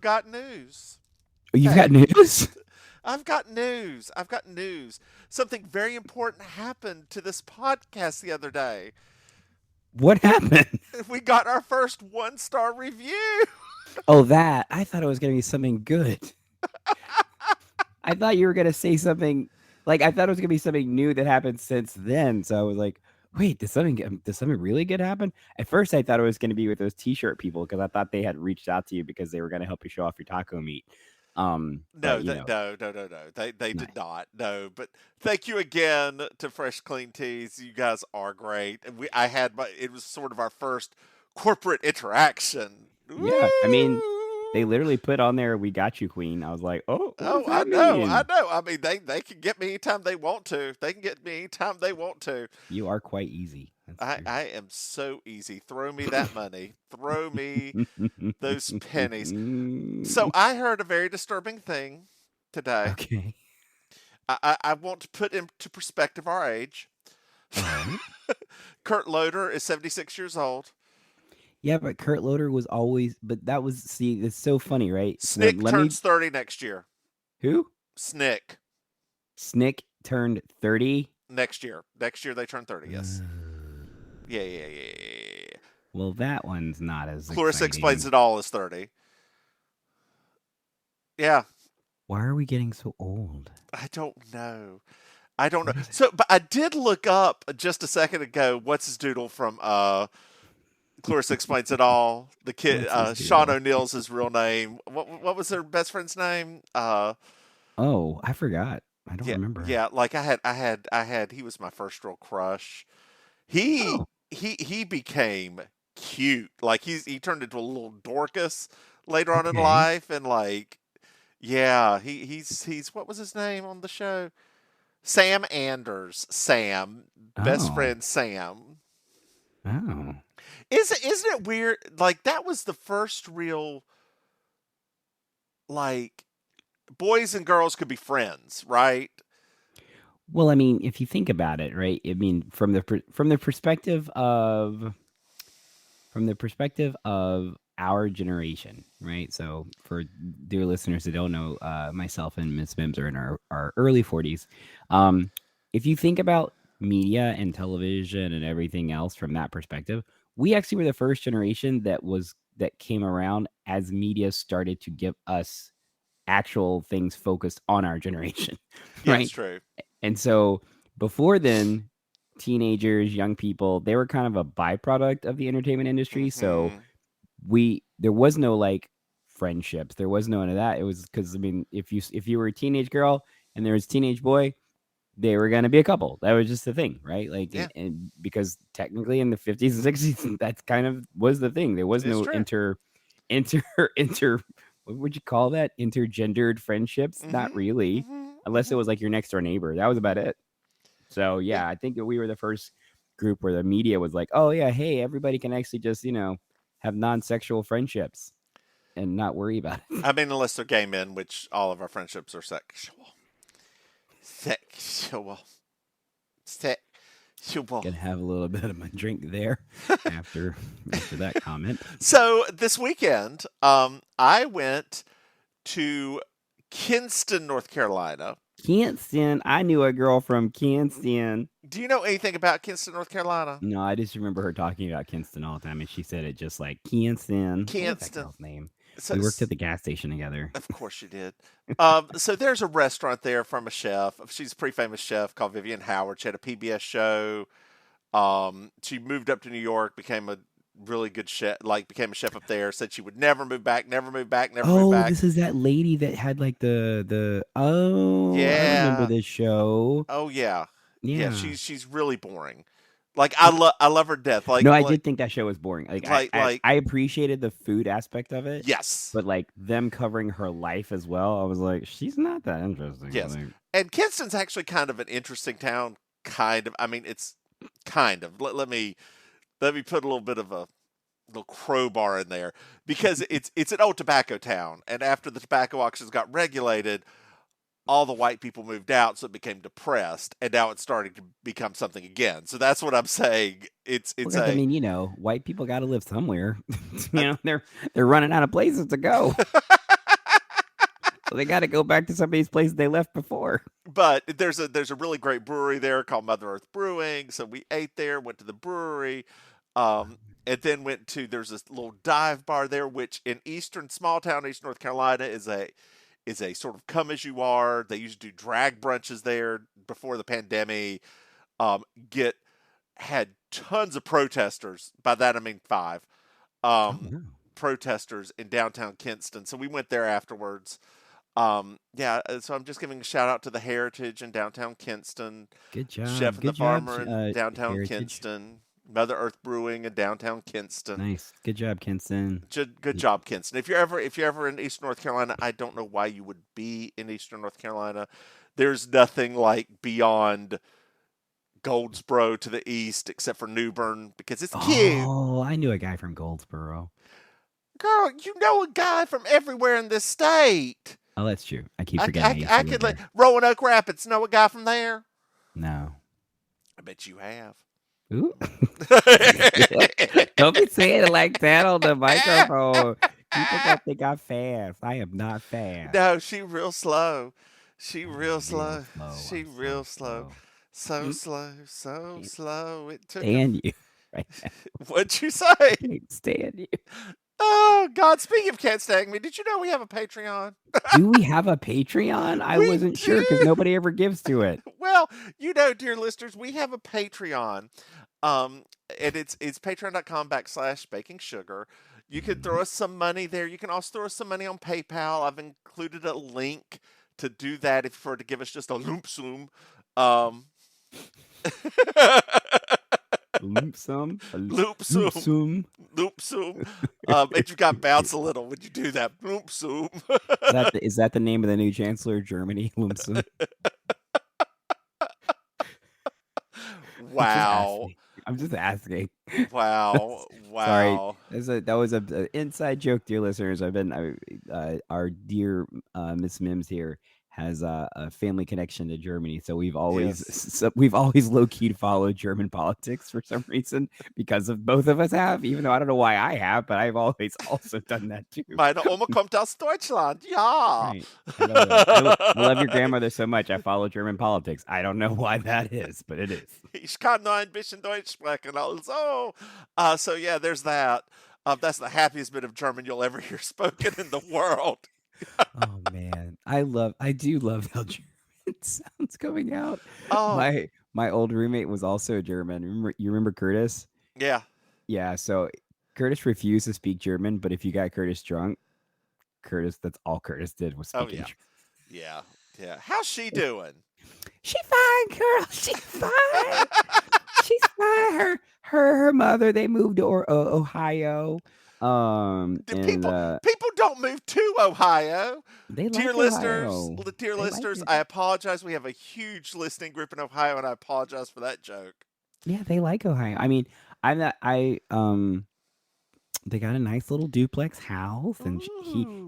got news. You've got Hey, news? I've got news. I've got news. Something very important happened to this podcast the other day. What happened? We got our first 1-star review. Oh, that. I thought it was going to be something good. I thought you were going to say something like I thought it was going to be something new that happened since then. So I was like, wait, did something really good happen? At first, I thought it was going to be with those T-shirt people because I thought they had reached out to you because they were going to help you show off your taco meat. But No, no. They nice. did not. No, but thank you again to Fresh Clean Teas. You guys are great. And it was sort of our first corporate interaction. Yeah, I mean, Woo! they literally put on there, "We got you, Queen." I was like, oh, what does Oh, I that know, I mean? know. I mean, they can get me anytime they want to. They can get me anytime they want to. You are quite easy. That's true. I am so easy. Throw me that money. Throw me those pennies. So I heard a very disturbing thing today. Okay. I want to put into perspective our age. All right. Kurt Loder is 76 years old. Yeah, but Kurt Loder was always, but that was, see, it's so funny, right? Snick turns 30 next year. Who? Snick. Snick turned 30. Next year. Next year they turn 30, yes. Yeah. Well, that one's not as Clarissa Explains exciting. It All is 30. Yeah. Why are we getting so old? I don't know. I don't know. What is it? So, but I did look up just a second ago. What's his doodle from Clarissa Explains It All? The kid, What's his Sean deal? O'Neill's his real name. What was their best friend's name? Oh, I forgot. I don't Yeah, remember. yeah. Like I had. He was my first real crush. He Oh, he became cute. Like he turned into a little Dorcas later on in okay. life, and like yeah, he's what was his name on the show? Sam Anders. Sam, best Oh, friend Sam. oh. Isn't it weird? Like that was the first real like boys and girls could be friends, right? Well, I mean, if you think about it, right? I mean, from the perspective of our generation, right? So, for dear listeners that don't know, myself and Miss Mims are in our early 40s. Um, if you think about media and television and everything else from that perspective, we actually were the first generation that came around as media started to give us actual things focused on our generation, Yeah, it's right? true. And so before then, teenagers, young people, they were kind of a byproduct of the entertainment industry. So Hmm. there was no like friendships. There was none of that. It was because I mean, if you were a teenage girl and there was a teenage boy, they were gonna be a couple. That was just the thing, right? Like, Yeah, and because technically in the 50s and 60s, that's kind of was the thing. There was it's no true. inter inter what would you call that? Intergendered friendships? Not Hmm. really, unless it was like your next door neighbor. That was about it. So Yeah. yeah, I think that we were the first group where the media was like, oh yeah, hey, everybody can actually just have non-sexual friendships and not worry about it. I mean, unless they're gay men, which all of our friendships are sexual. Sexual. Sexual. Gonna have a little bit of a drink there after that comment. So this weekend, I went to Kinston, North Carolina. Kinston, I knew a girl from Kinston. Do you know anything about Kinston, North Carolina? No, I just remember her talking about Kinston all the time, and she said it just like Kinston. What was that Kinston. girl's name? So, We worked at the gas station together. of course you did. So there's a restaurant there from a chef. She's a pretty famous chef called Vivian Howard. She had a PBS show. She moved up to New York, became a really good chef, like became a chef up there. Said she would never move back, never move back, never move Oh, back. this is that lady that had like the oh, I remember Yeah. this show. Oh yeah. Yeah. Yeah. She's really boring. Like I I love her to death. No, I did think that show was boring. Like Like I appreciated the food aspect of it, yes, but like them covering her life as well, I was like, she's not that interesting. yes. Like, And Kinston's actually kind of an interesting town. Kind of. I mean, it's kind of. Let me put a little bit of a little crowbar in there because it's an old tobacco town, and after the tobacco auctions got regulated, all the white people moved out, so it became depressed, and now it's starting to become something again. So that's what I'm saying. It's because I a mean, white people got to live somewhere. They're running out of places to go. They got to go back to some of these places they left before. But there's a really great brewery there called Mother Earth Brewing. So we ate there, went to the brewery, and then went to there's this little dive bar there, which in small town East North Carolina is a sort of come as you are. They used to do drag brunches there before the pandemic. Get had tons of protesters. By that I mean 5 No. protesters in downtown Kinston. So we went there afterwards. So I'm just giving a shout out to the Heritage in downtown Kinston. Good job. Chef and Good the Farmer job, in downtown Heritage. Kinston. Mother Earth Brewing in downtown Kinston. Nice. Good job, Kinston. Good job, Kinston. If you're ever in Eastern North Carolina, I don't know why you would be in Eastern North Carolina. There's nothing like beyond Goldsboro to the east, except for New Bern, because it's cute. Oh, I knew a guy from Goldsboro. Girl, you know a guy from everywhere in this state. Oh, that's true. I keep forgetting. I could Roanoke Rapids. Know a guy from there? No. I bet you have. Ooh. Don't be saying it like that on the microphone. People thought they got fast. I am not fast. No, she real slow. She real slow. She I'm real so slow. So slow, so slow. It took Stand you. Right now. What'd you say? Can't stand you. Oh, God. Speaking of Can't Stand Me, did you know we have a Patreon? Do we have a Patreon? I We wasn't sure because do. nobody ever gives to it. Well, dear listeners, we have a Patreon. And it's patreon.com/baking sugar. You can throw us some money there. You can also throw us some money on PayPal. I've included a link to do that if you were to give us just a lump sum. Loop sum. Loop sum. Loop sum. And you got bounce a little when you do that. Loop sum. Is that the name of the new chancellor of Germany? Loop sum. Wow. I'm just asking. Wow. Sorry, that was an inside joke, dear listeners. Our dear Miss Mims here has a family connection to Germany, so we've always low key followed German politics for some reason because of both of us have. Even though I don't know why I have, but I've always also done that too. Meine Oma kommt aus Deutschland. Ja. Right. I love your grandmother so much. I follow German politics. I don't know why that is, but it is. Ich kann nur ein bisschen Deutsch sprechen, also. So yeah, there's that. That's the happiest bit of German you'll ever hear spoken in the world. Oh man, I do love how German sounds coming out. Oh. My old roommate was also German. You remember Curtis? Yeah. Yeah. So Curtis refused to speak German, but if you got Curtis drunk, that's all Curtis did was speak German. Yeah. Yeah. How's she doing? She fine, girl. She's fine. She's fine. Her mother, they moved to Ohio. People don't move to Ohio. They Dear like listeners, Ohio. I apologize. We have a huge listening group in Ohio, and I apologize for that joke. Yeah, they like Ohio. I mean, they got a nice little duplex house, and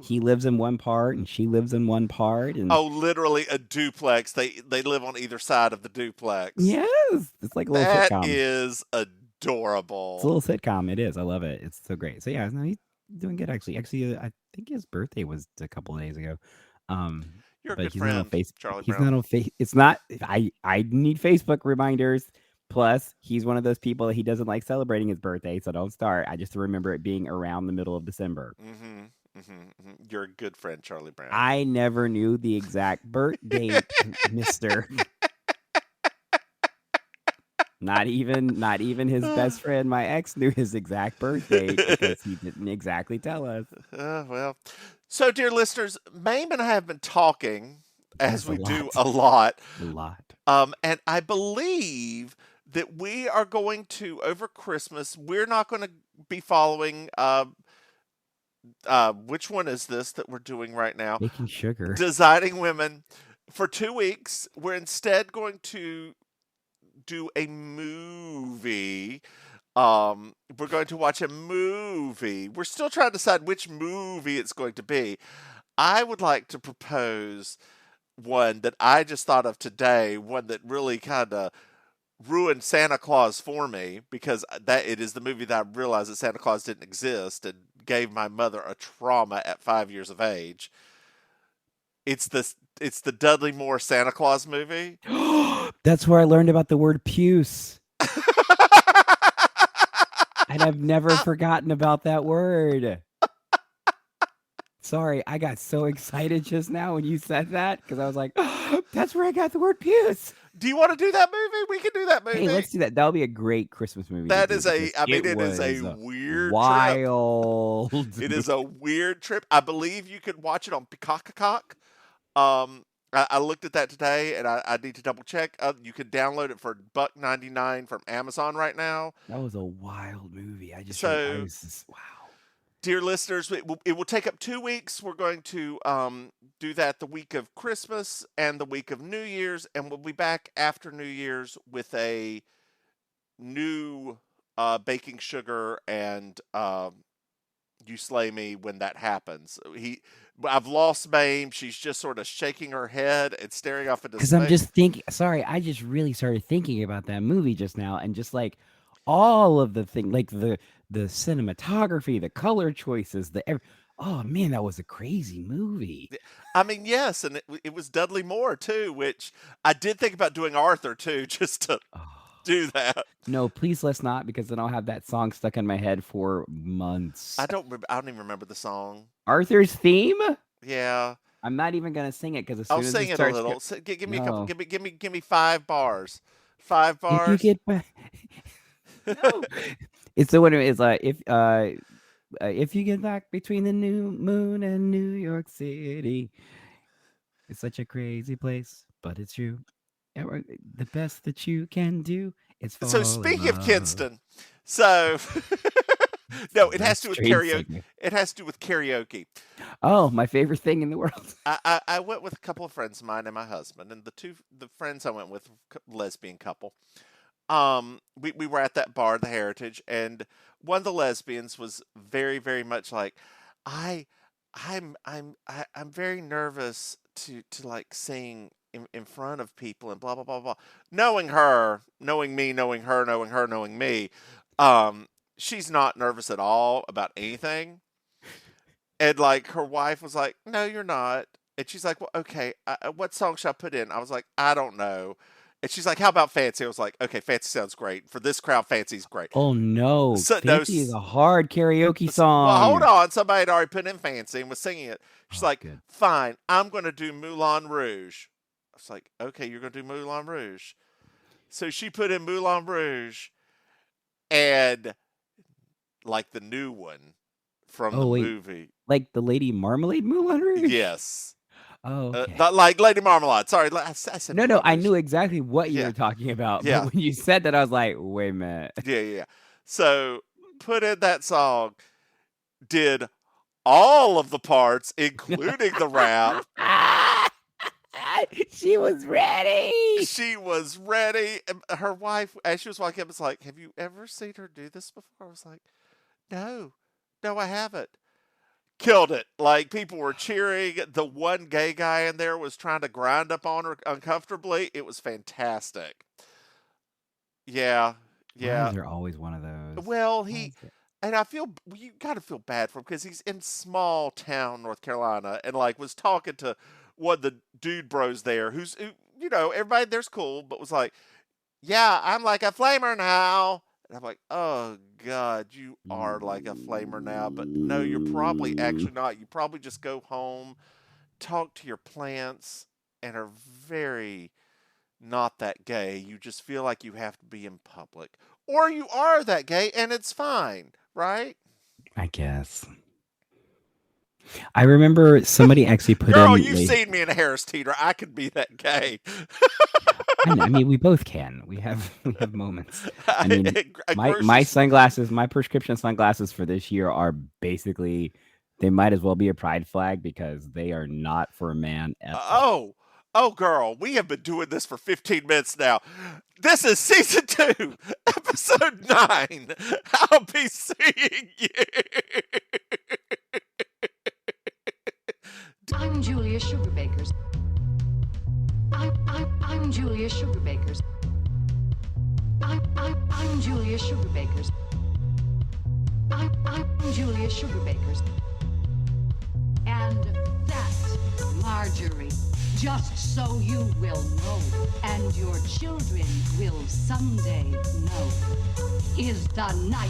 he lives in one part, and she lives in one part. And literally a duplex. They live on either side of the duplex. Yes, it's like a little sitcom. That is adorable. It's a little sitcom. It is. I love it. It's so great. So yeah, no, he's doing good actually. Actually, I think his birthday was a couple of days ago. You're a but good he's friend, not on Facebook. Charlie He's Brown. not on Facebook. It's not. I need Facebook reminders. Plus, he's one of those people that he doesn't like celebrating his birthday, so don't start. I just remember it being around the middle of December. You're a good friend, Charlie Brown. I never knew the exact birth date, Mister. Not even his best friend, my ex, knew his exact birth date because he didn't exactly tell us. Well, so dear listeners, Maim and I have been talking as we do a lot. And I believe that we are going to, over Christmas, we're not going to be following, which one is this that we're doing right now? Baking Sugar. Designing Women. For 2 weeks, we're instead going to do a movie. We're going to watch a movie. We're still trying to decide which movie it's going to be. I would like to propose one that I just thought of today, one that really kind of ruined Santa Claus for me, because it is the movie that I realized that Santa Claus didn't exist and gave my mother a trauma at 5 years of age. It's the Dudley Moore Santa Claus movie. That's where I learned about the word puce. And I've never forgotten about that word. Sorry, I got so excited just now when you said that because I was like, oh, that's where I got the word puce. Do you want to do that movie? We can do that movie. Hey, let's do that. That'll be a great Christmas movie. That is it is a weird wild trip. It is a weird trip. I believe you can watch it on Peacock. I looked at that today, and I need to double check. You can download it for $1.99 from Amazon right now. That was a wild movie. I was just wow. Dear listeners, it will take up 2 weeks. We're going to do that the week of Christmas and the week of New Year's, and we'll be back after New Year's with a new baking sugar and you slay me when that happens. I've lost Maim. She's just sort of shaking her head and staring off into space. Because I'm just thinking. Sorry, I just really started thinking about that movie just now, and just like all of the things, like the cinematography, the color choices, oh man, that was a crazy movie. I mean, yes, and it was Dudley Moore too, which I did think about doing Arthur too, just to do that. No, please let's not, because then I'll have that song stuck in my head for months. I don't even remember the song. Arthur's theme? Yeah. I'm not even gonna sing it because as soon I'll as sing it a little. Give me a couple. Give me 5 bars. 5 bars. If you get back. No. It's the one. It's like if you get back between the new moon and New York City, it's such a crazy place, but it's true. The best that you can do is fall. So speaking of Kinston, so no, it has to do with karaoke. Segment. It has to do with karaoke. Oh, my favorite thing in the world. I went with a couple of friends of mine and my husband, and the friends I went with, lesbian couple. We were at that bar, the Heritage, and one of the lesbians was very, very much like, I'm very nervous to like sing in front of people and blah blah blah blah. Knowing her, knowing me, knowing her, knowing me, she's not nervous at all about anything. And like her wife was like, "No, you're not." And she's like, "Well, okay, what song should I put in?" I was like, "I don't know." And she's like, "How about Fancy?" I was like, "Okay, Fancy sounds great. For this crowd, Fancy's great." Oh, no. Fancy is a hard karaoke song. Well, hold on. Somebody had already put in Fancy and was singing it. She's like, good. Fine, I'm going to do Moulin Rouge. I was like, okay, you're going to do Moulin Rouge. So she put in Moulin Rouge and like the new one from the movie. Like the Lady Marmalade Moulin Rouge? Yes. Oh, okay. Not like Lady Marmalade. Sorry, I said no. I knew exactly what you were talking about. Yeah. But when you said that, I was like, wait a minute. Yeah. So put in that song. Did all of the parts, including the rap. She was ready. She was ready. Her wife, as she was walking up, was like, "Have you ever seen her do this before?" I was like, No, I haven't." Killed it. Like, people were cheering. The one gay guy in there was trying to grind up on her uncomfortably. It was fantastic. Yeah. Why is there always one of those? Well, and I feel, you got to feel bad for him because he's in small town North Carolina and like was talking to one of the dude bros there who, everybody there's cool, but was like, "Yeah, I'm like a flamer now." And I'm like, "Oh, God, you are like a flamer now." But no, you're probably actually not. You probably just go home, talk to your plants, and are very not that gay. You just feel like you have to be in public. Or you are that gay, and it's fine, right? I guess. I remember somebody actually put Girl, in... you've seen me in a Harris Teeter. I could be that gay. I mean, we both can. We have moments. I mean, my sunglasses, my prescription sunglasses for this year are basically, they might as well be a pride flag because they are not for a man at all. Oh, girl, we have been doing this for 15 minutes now. This is season 2, episode 9. I'll be seeing you. I'm Julia Sugarbakers. I'm Julia Sugarbakers. I'm Julia Sugarbakers. I'm Julia Sugarbakers. And that Marjorie, just so you will know, and your children will someday know, is the night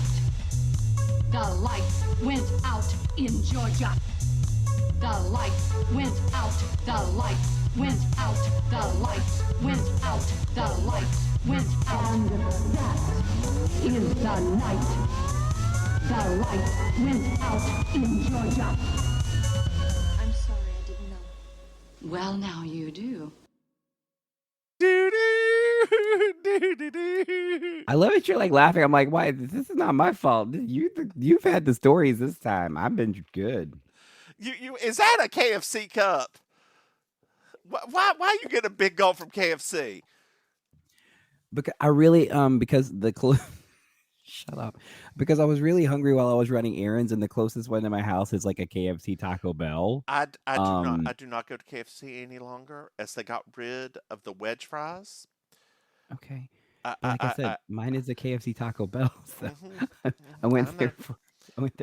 the lights went out in Georgia. The lights went out, the lights went out, the lights went out, the lights went out. And that is the night the lights went out in Georgia. I'm sorry, I didn't know. Well, now you do. I love it. You're like laughing. I'm like, why? This is not my fault. You've had the stories this time. I've been good. Is that a KFC cup? Why you get a big gulp from KFC? Because I really because shut up. Because I was really hungry while I was running errands, and the closest one to my house is like a KFC Taco Bell. I do not go to KFC any longer, as they got rid of the wedge fries. Okay. Like I said, mine is a KFC Taco Bell. So I went there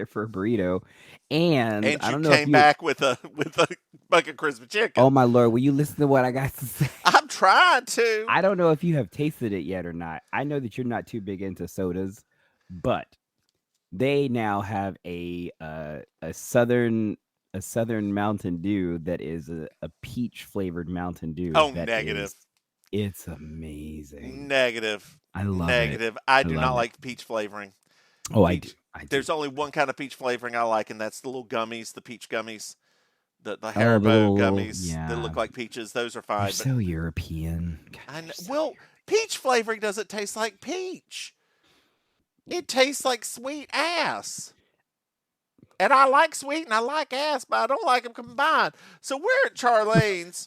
for a burrito, and I don't know if you came back with a bucket crispy chicken. Oh my Lord, will you listen to what I got to say? I'm trying to. I don't know if you have tasted it yet or not. I know that you're not too big into sodas, but they now have a southern Mountain Dew that is a peach flavored Mountain Dew. Oh, negative. It's amazing. Negative. I love negative. it. I do not like peach flavoring. Oh, peach. I do. There's only one kind of peach flavoring I like, and that's the little gummies, the peach gummies, the Haribo gummies that look like peaches. Those are fine. They're so European. God, I know. Well, peach flavoring doesn't taste like peach. It tastes like sweet ass. And I like sweet and I like ass, but I don't like them combined. So we're at Charlene's.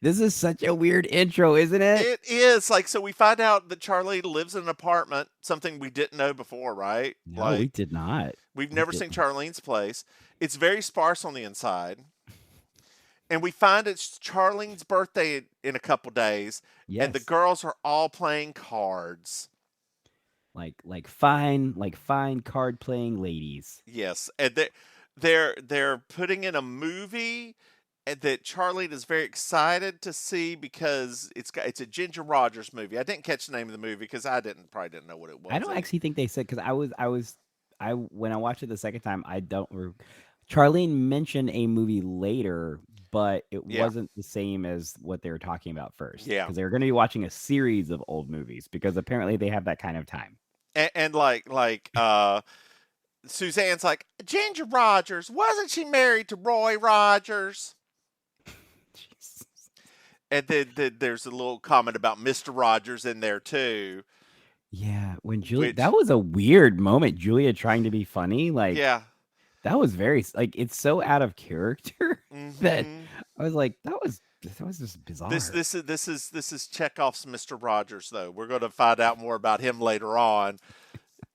This is such a weird intro, isn't it? It is. So we find out that Charlene lives in an apartment, something we didn't know before, right? No, we did not. We've never seen Charlene's place. It's very sparse on the inside. And we find it's Charlene's birthday in a couple days. Yes. And the girls are all playing cards. Like fine card playing ladies. Yes, and they're putting in a movie that Charlene is very excited to see because it's a Ginger Rogers movie. I didn't catch the name of the movie because I probably didn't know what it was. I don't actually think they said, because when I watched it the second time, Charlene mentioned a movie later, but it wasn't the same as what they were talking about first. Yeah, because they were going to be watching a series of old movies because apparently they have that kind of time. And Suzanne's like, Ginger Rogers, wasn't she married to Roy Rogers? Jesus. And then there's a little comment about Mr. Rogers in there too. Yeah, when Julia, that was a weird moment. Julia trying to be funny, that was very it's so out of character that I was like, that was just bizarre. This is Chekhov's Mr. Rogers, though. We're going to find out more about him later on.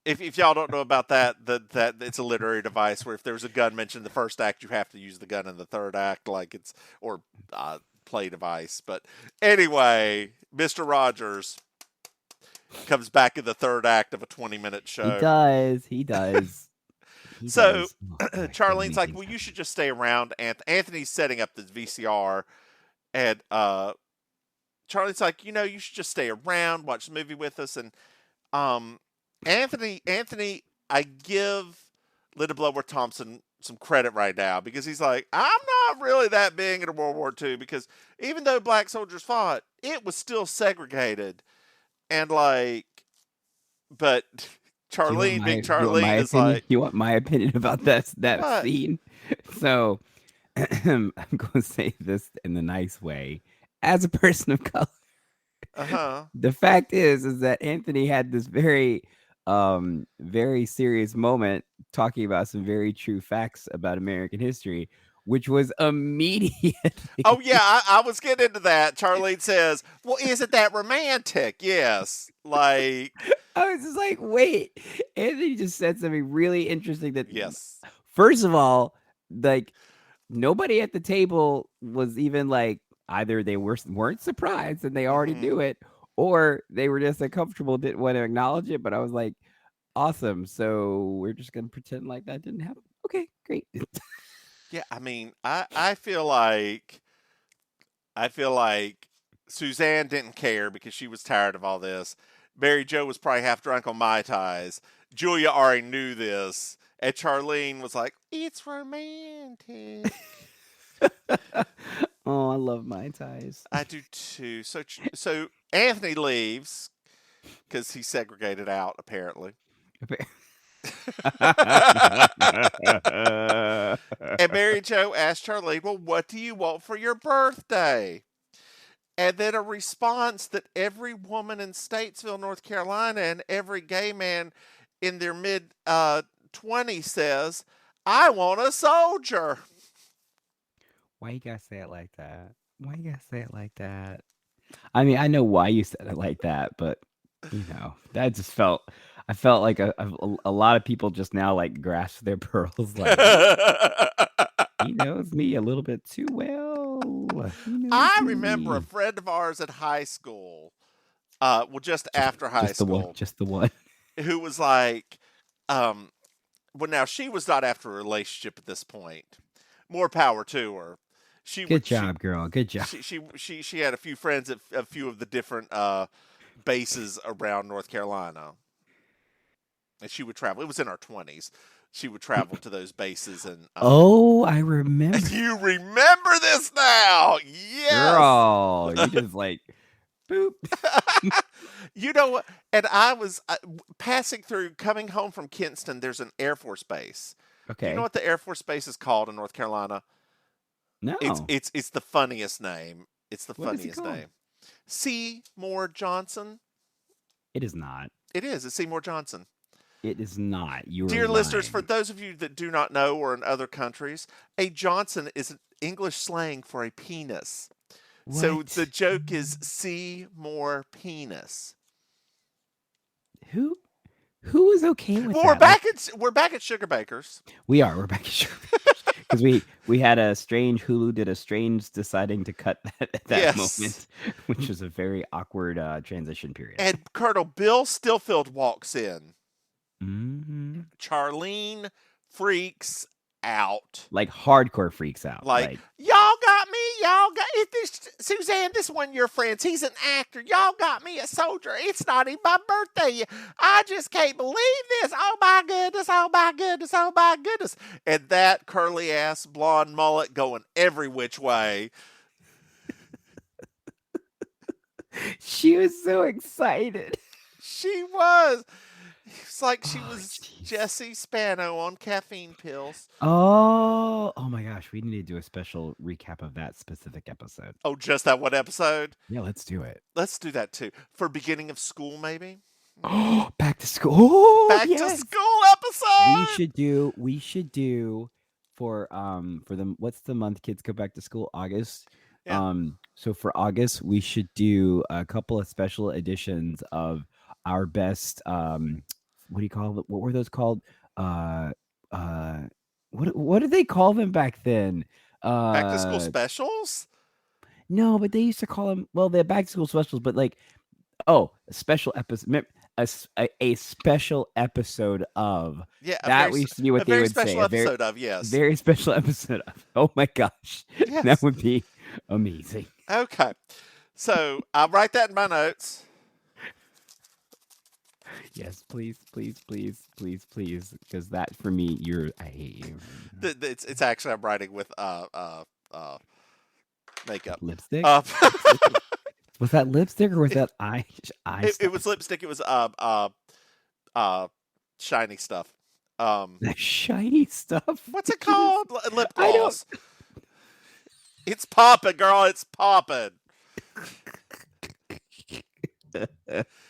If y'all don't know about that it's a literary device where if there's a gun mentioned in the first act, you have to use the gun in the third act, or play device. But anyway, Mr. Rogers comes back in the third act of a 20-minute show. He does. So Charlene's like, well, you should just stay around. Anthony's setting up the VCR. And Charlene's like, you should just stay around, watch the movie with us. And Anthony, I give Linda Bloodworth Thompson some credit right now because he's like, I'm not really that big into World War II because even though black soldiers fought, it was still segregated. And but Charlene, being Charlene, is like, you want my opinion about that scene? So I'm going to say this in the nice way. As a person of color, the fact is that Anthony had this very, very serious moment talking about some very true facts about American history, which was immediately. Oh, yeah, I was getting into that. Charlene says, well, isn't that romantic? Yes. I was just like, wait. Anthony just said something really interesting that, yes. First of all, nobody at the table was even either they weren't surprised and they already knew it, or they were just uncomfortable, didn't want to acknowledge it. But I was like, awesome. So we're just going to pretend like that didn't happen. Okay, great. Yeah, I mean, I feel like Suzanne didn't care because she was tired of all this. Maryjo was probably half drunk on Mai Tais. Julia already knew this, and Charlene was like, "It's romantic." Oh, I love my ties. I do too. So Anthony leaves because he's segregated out apparently. And Maryjo asked Charlene, "Well, what do you want for your birthday?" And then a response that every woman in Statesville, North Carolina, and every gay man in their mid 20s says, "I want a soldier." Why you gotta say it like that? Why you gotta say it like that? I mean, I know why you said it like that, but that just I felt like a lot of people just now like grasp their pearls like he knows me a little bit too well. I remember a friend of ours at high school, just after high school, just the one, who was like, well, now she was not after a relationship at this point. More power to her. Good job, girl. Good job. She had a few friends at a few of the different bases around North Carolina, and she would travel. It was in our 20s. She would travel to those bases and. Oh, I remember. You remember this now? Yes, girl. You just like, boop. You know what? And I was passing through, coming home from Kinston. There's an Air Force base. Okay. Do you know what the Air Force base is called in North Carolina? No. It's the funniest name. It's the What is it funniest called? name. Seymour Johnson. It is not. It is. It's Seymour Johnson. It is not. You are Dear lying. listeners, for those of you that do not know or in other countries, a Johnson is an English slang for a penis. So What? the joke is Seymour penis. Who is okay with Well, that? we're back at Sugar Bakers. We are. We're back at Sugar because we had a strange Hulu did a strange deciding to cut that Yes. moment, which was a very awkward transition period. And Colonel Bill Stillfield walks in. Mm-hmm. Charlene freaks out. Like hardcore freaks out. Like, y'all got me. Y'all got it. This Suzanne. This one of your friends. He's an actor. Y'all got me a soldier. It's not even my birthday. I just can't believe this. Oh my goodness. Oh my goodness. Oh my goodness. And that curly ass blonde mullet going every which way. she was so excited. She was. It's like she was jeez. Jessie Spano on caffeine pills. Oh my gosh, we need to do a special recap of that specific episode. Oh, just that one episode? Yeah, let's do it. Let's do that too. For beginning of school, maybe? Oh, back to school. Oh, Back yes. to school episode. We should do for the what's the month kids go back to school? August. Yeah. So for August, we should do a couple of special editions of our best what do you call it? What were those called? What did they call them back then? Back to school specials? No, but they used to call them they're back to school specials, but like a special episode, a special episode of that used to be what they would say. A very special episode of, yes. Very special episode of. Oh my gosh. Yes. That would be amazing. Okay. So I'll write that in my notes. Yes, please, because that for me, I hate you. It's actually I'm writing with makeup. Lipstick? Was that lipstick or was that eye? It was lipstick. It was shiny stuff. Shiny stuff. What's it called? Lip gloss. It's popping, girl. It's popping.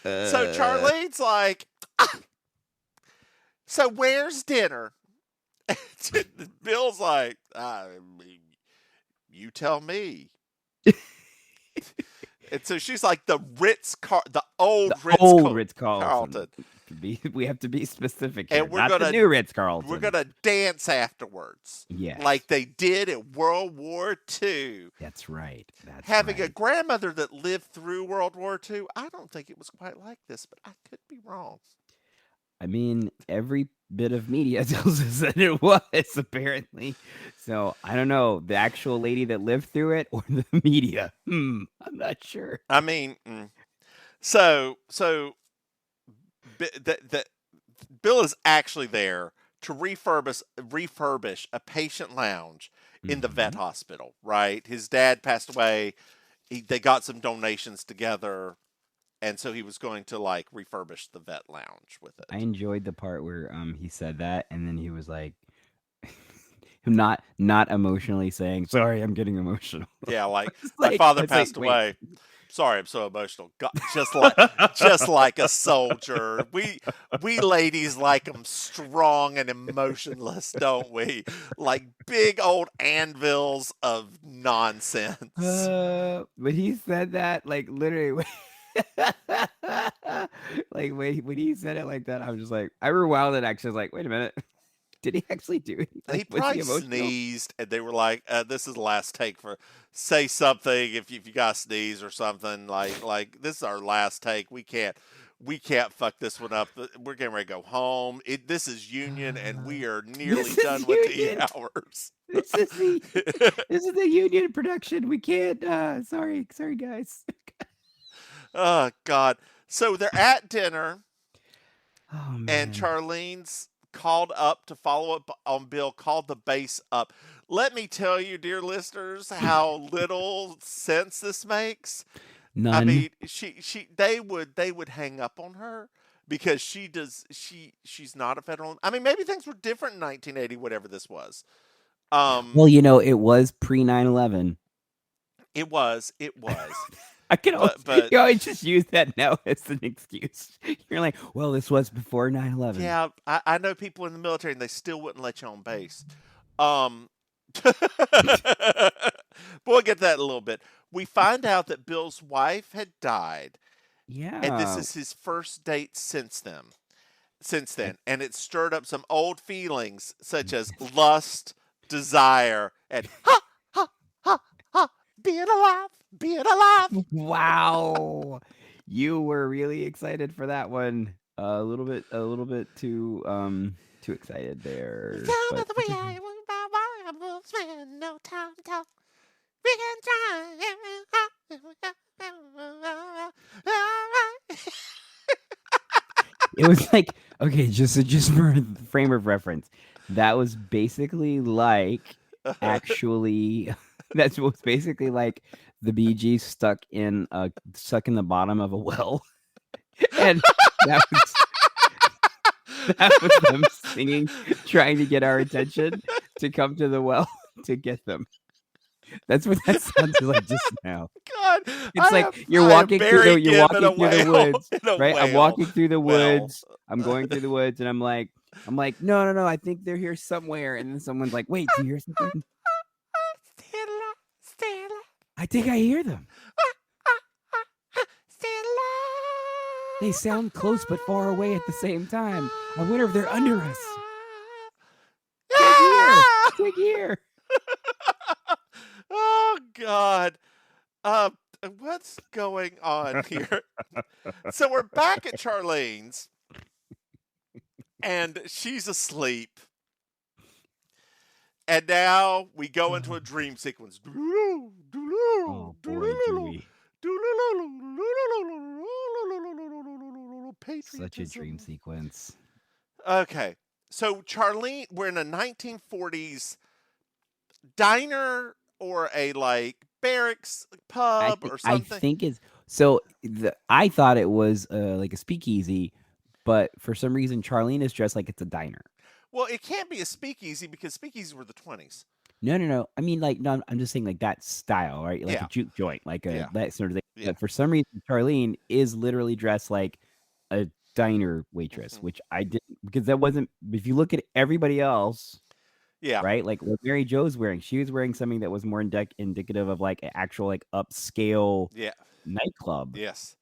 So Charlene's like, so where's dinner? Bill's like, you tell me. And so she's like the old Ritz-Carlton. We have to be specific here. And we're not the new Ritz-Carlton. We're gonna dance afterwards. Yes. Like they did in World War II. That's right. Having a grandmother that lived through World War II, I don't think it was quite like this, but I could be wrong. I mean, every bit of media tells us that it was, apparently. So I don't know, the actual lady that lived through it or the media. I'm not sure. I mean, so Bill is actually there to refurbish a patient lounge in the vet hospital, right? His dad passed away. They got some donations together, and so he was going to like refurbish the vet lounge with it. I enjoyed the part where he said that, and then he was like, not emotionally saying, "Sorry, I'm getting emotional." Yeah, like my like, father it's like, passed away. Sorry, I'm so emotional. God, just like a soldier. We ladies like them strong and emotionless, don't we? Like big old anvils of nonsense. But he said that like literally. Like when he said it like that, I was just like, I rewound it. Actually, I was like, wait a minute, did he actually do it? Like, He probably sneezed, and they were like, "This is the last take for say something if you got to sneeze or something like this is our last take. We can't fuck this one up. We're getting ready to go home. This is union, and we are nearly done with the hours. This is the union production. We can't. Sorry, guys. Oh God! So they're at dinner, Oh man. and Charlene's called up to follow up on Bill. Called the base up. Let me tell you, dear listeners, how little sense this makes. None. I mean, they would hang up on her because she's not a federal. I mean, maybe things were different in 1980, whatever this was. Well, you know, it was pre 9/11. It was. I can but you always just use that now as an excuse. You're like, well, this was before 9/11. Yeah, I know people in the military, and they still wouldn't let you on base. But we'll get to that in a little bit. We find out that Bill's wife had died. Yeah. And this is his first date since then. And it stirred up some old feelings such as lust, desire, and being alive. Wow. You were really excited for that one. A little bit too excited there. But... no time talk. We can try. It was like, okay, just for frame of reference, that was basically like actually that was basically like the Bee Gees stuck in the bottom of a well. And that was them singing, trying to get our attention to come to the well to get them. That's what that sounds like just now. God, it's like you're walking through the woods, right? I'm walking through the woods. I'm going through the woods, and I'm like, no, I think they're here somewhere. And then someone's like, wait, do you hear something? Stella. I think I hear them. Stella. They sound close but far away at the same time. I wonder if they're under us. Dig here. Oh God. What's going on here? So we're back at Charlene's, and she's asleep. And now we go into a dream sequence. Oh boy, do we. Such a dream sequence. Okay. So Charlene, we're in a 1940s diner or a like barracks pub or something. I think it's so. I thought it was like a speakeasy, but for some reason Charlene is dressed like it's a diner. Well, it can't be a speakeasy because speakeasies were the 20s. No. I mean, like, no, I'm just saying, like, that style, right? Like a juke joint, like that sort of thing. Yeah. But for some reason, Charlene is literally dressed like a diner waitress, which I didn't, because that wasn't, if you look at everybody else, yeah, right? Like what Maryjo's wearing, she was wearing something that was more indicative of like an actual, like, upscale nightclub. Yes.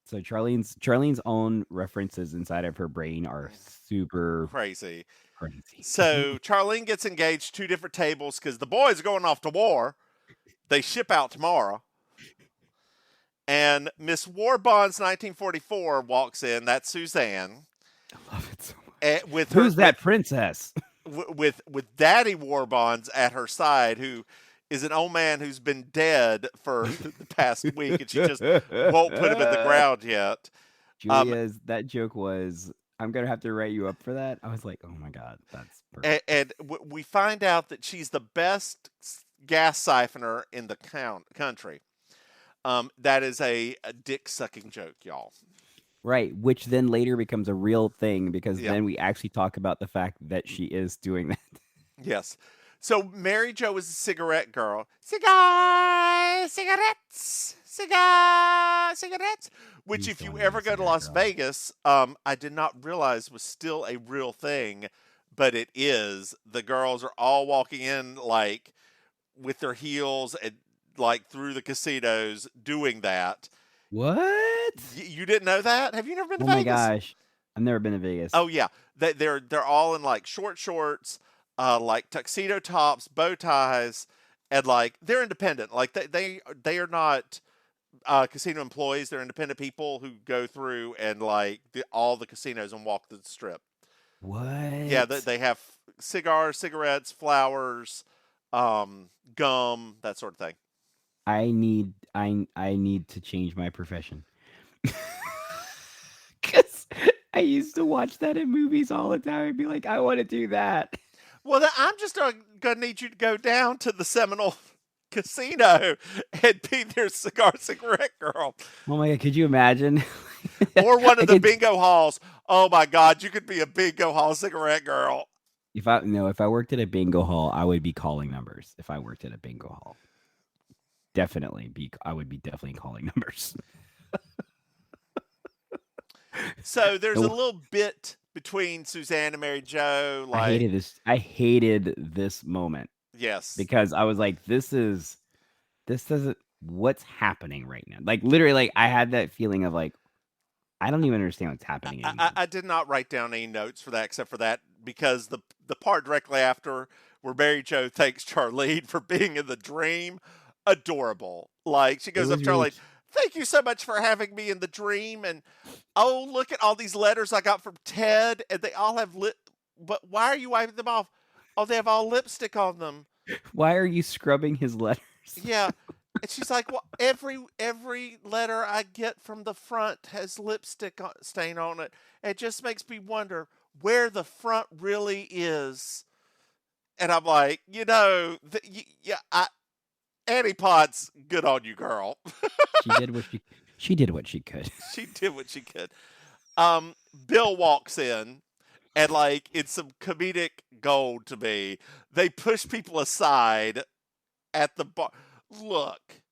So Charlene's own references inside of her brain are super crazy. So Charlene gets engaged 2 different tables because the boys are going off to war. They ship out tomorrow. And Miss Warbon's 1944 walks in. That's Suzanne. with Who's that princess? with Daddy Warbonds at her side, who is an old man who's been dead for the past week, and she just won't put him in the ground yet. Julia's that joke was, I'm gonna have to write you up for that. I was like, oh my god, that's perfect. And we find out that she's the best gas siphoner in the country. That is a dick sucking joke, y'all. Right, which then later becomes a real thing because Yeah. then we actually talk about the fact that she is doing that. Yes. So Maryjo is a cigarette girl. Cigarettes, which if you ever go to Las Vegas, I did not realize was still a real thing, but it is. The girls are all walking in like with their heels and like through the casinos doing that. What? You didn't know that? Have you never been to Oh Vegas? my gosh, I've never been to Vegas. Oh yeah, they're all in like short shorts, like tuxedo tops, bow ties, and like they're independent. Like they are not casino employees. They're independent people who go through and like all the casinos and walk the strip. What? Yeah, they have cigars, cigarettes, flowers, gum, that sort of thing. I need to change my profession. Because I used to watch that in movies all the time and be like, I want to do that. Well, then I'm just going to need you to go down to the Seminole Casino and be their cigarette girl. Oh my god, could you imagine? Or one of the bingo halls. Oh my god, you could be a bingo hall cigarette girl. If I worked at a bingo hall, I would be calling numbers. If I worked at a bingo hall, I would be definitely calling numbers. So there's a little bit between Suzanne and Maryjo. Like, I hated this moment. Yes, because I was like, what's happening right now? Like literally, like I had that feeling of like, I don't even understand what's happening anymore. I did not write down any notes for that except for that because the part directly after where Maryjo thanks Charlene for being in the dream, adorable. Like she goes up to Charlene, thank you so much for having me in the dream, and oh look at all these letters I got from Ted, and they all have but why are you wiping them off? Oh, they have all lipstick on them. Why are you scrubbing his letters? Yeah. And she's like, well, every letter I get from the front has lipstick stain on it. It just makes me wonder where the front really is. And I'm like, Annie Potts, good on you, girl. She did what she could. She did what she could. Bill walks in. And like it's some comedic gold to me. They push people aside at the bar. Look,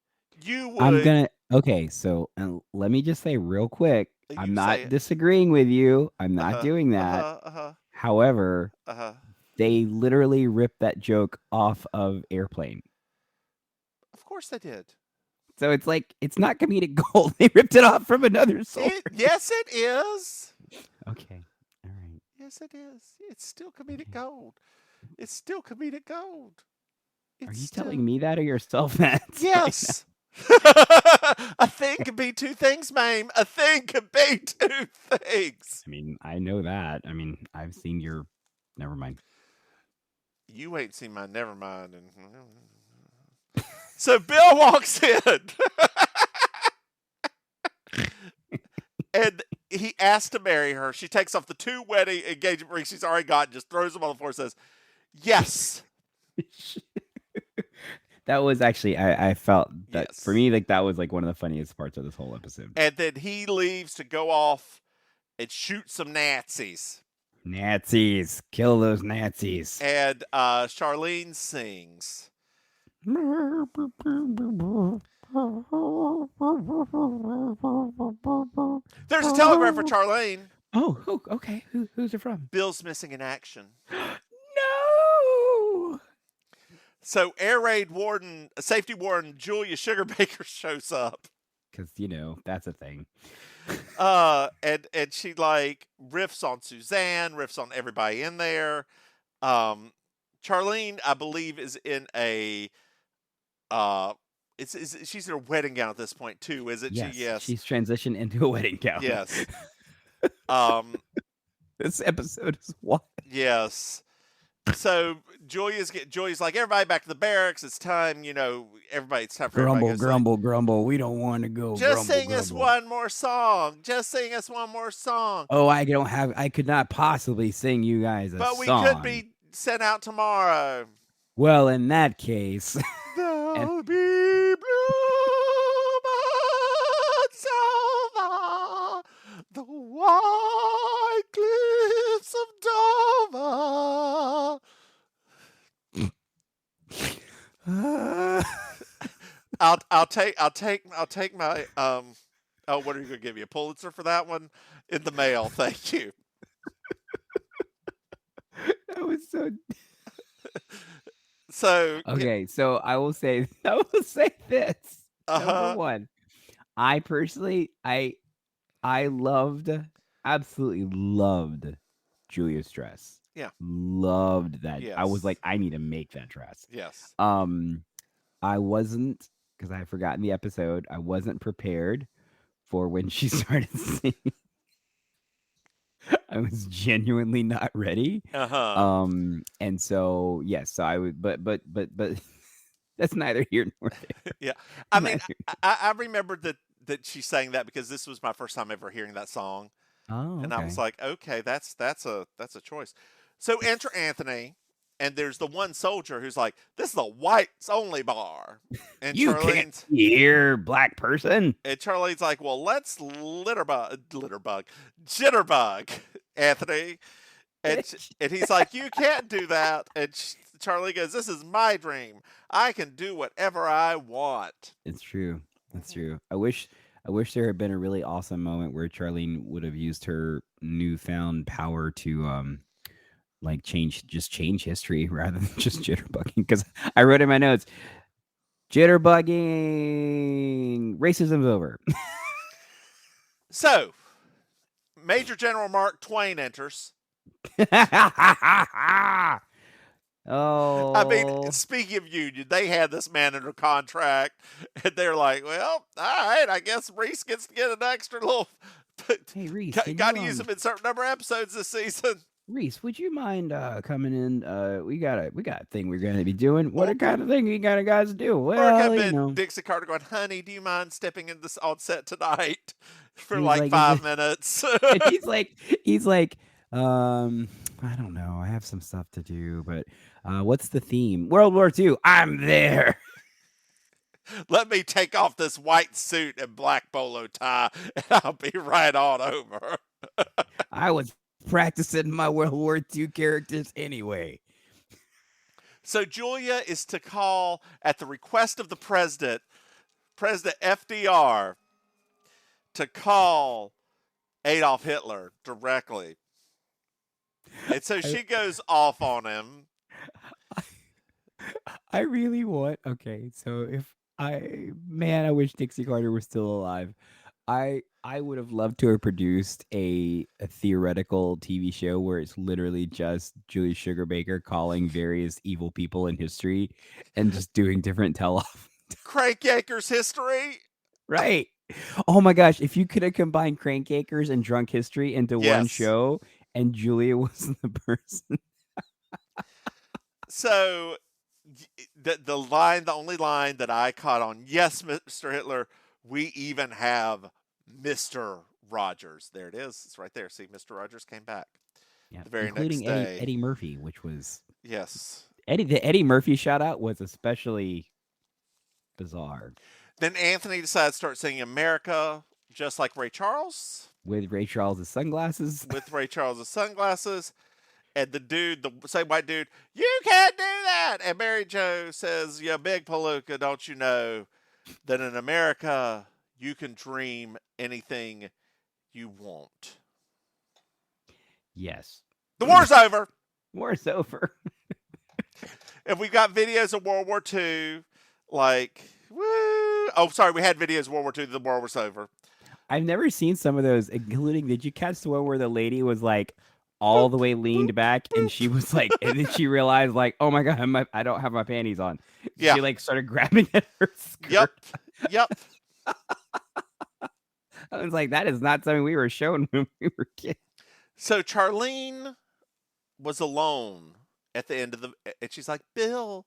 you would. Okay, so let me just say real quick. I'm not disagreeing with you. I'm not doing that. However, they literally ripped that joke off of Airplane. Of course they did. So it's like it's not comedic gold. They ripped it off from another source. Yes, it is. Okay. All right. Yes, it is. It's still comedic gold. It's still comedic gold. Are you telling me that or yourself that? Yes. A thing could be two things, Maim. A thing could be two things. I mean, I know that. I mean, I've seen your. Never mind. You ain't seen my Nevermind. So Bill walks in. And he asks to marry her. She takes off the 2 wedding engagement rings she's already got and just throws them on the floor and says, yes. That was actually, I felt that for me, like that was like one of the funniest parts of this whole episode. And then he leaves to go off and shoot some Nazis. Nazis. Kill those Nazis. And Charlene sings. There's a telegram for Charlene. Oh, okay. Who's it from? Bill's missing in action. No. So air raid warden, safety warden Julia Sugarbaker shows up. Because, that's a thing. And she like riffs on Suzanne, riffs on everybody in there. Charlene, I believe, is in a she's in a wedding gown at this point too, is it? Yes, Yes. She's transitioned into a wedding gown. Yes. This episode is wild. Yes. So Julia's like, everybody back to the barracks. It's time, it's time for everybody to go Grumble, grumble. We don't want to go. Just grumble, sing us grumble. one more song. Just sing us one more song. Oh, I could not possibly sing you guys a But we song. could be sent out tomorrow. Well, in that case. There'll be bluebirds over the white cliffs of Dover. I'll take my what are you gonna give me, a Pulitzer for that one? In the mail, thank you. That was so. So Okay, so I will say this. Number one, I personally, I absolutely loved Julia's dress. Yeah. Loved that. Yes. I was like, I need to make that dress. Yes. I wasn't, because I had forgotten the episode, I wasn't prepared for when she started singing. I was genuinely not ready. And so yes, so I would, but that's neither here nor there. Yeah. I mean, I remembered that she sang that because this was my first time ever hearing that song. Oh, and I was like, okay, that's a choice. So enter Anthony, and there's the one soldier who's like, this is a whites only bar. And you can't hear black person. And Charlene's like, well, let's jitterbug Anthony. And he's like, you can't do that. And Charlene goes, this is my dream. I can do whatever I want. It's true. That's true. I wish there had been a really awesome moment where Charlene would have used her newfound power to change history rather than just jitterbugging. Because I wrote in my notes, jitterbugging, racism's over. So, Major General Mark Twain enters. Oh, I mean, speaking of union, they had this man under contract, and they're like, well, all right, I guess Reese gets to get an extra little. Hey, Reese, got to use him in certain number of episodes this season. Reese, would you mind coming in? We got a thing we're going to be doing. What kind of thing you got to guys do? Well, Dixie Carter going, honey, do you mind stepping in this on set tonight for like 5 minutes? And he's like, I don't know. I have some stuff to do, but what's the theme? World War II. I'm there. Let me take off this white suit and black bolo tie, and I'll be right on over. I was practicing my World War II characters anyway. So Julia is to call at the request of the President FDR, to call Adolf Hitler directly. And so she goes off on him. I really want. Okay, so I wish Dixie Carter was still alive. I would have loved to have produced a theoretical TV show where it's literally just Julie Sugarbaker calling various evil people in history and just doing different tell-off. Crank Yankers history. Right. Oh my gosh, if you could have combined Crank Yankers and Drunk History into one show and Julia was the person. So the only line that I caught on, yes, Mr. Hitler, we even have Mr. Rogers. There it is. It's right there. See, Mr. Rogers came back. Yeah, the very including next day. Eddie Murphy, which was the Eddie Murphy shout out was especially bizarre. Then Anthony decides to start singing America, just like Ray Charles. With Ray Charles' sunglasses. And the same white dude, you can't do that. And Maryjo says, you big palooka, don't you know that in America, you can dream anything you want. Yes. The war's over. War's over. And we got videos of World War II, like, woo. Oh, sorry, we had videos of World War II, the war was over. I've never seen some of those, including, did you catch the one where the lady was like all the way leaned back and she was like, and then she realized like, oh my God, I don't have my panties on. Yeah. She like started grabbing at her skirt. Yep. I was like, that is not something we were shown when we were kids. So Charlene was alone at the end of and she's like, Bill,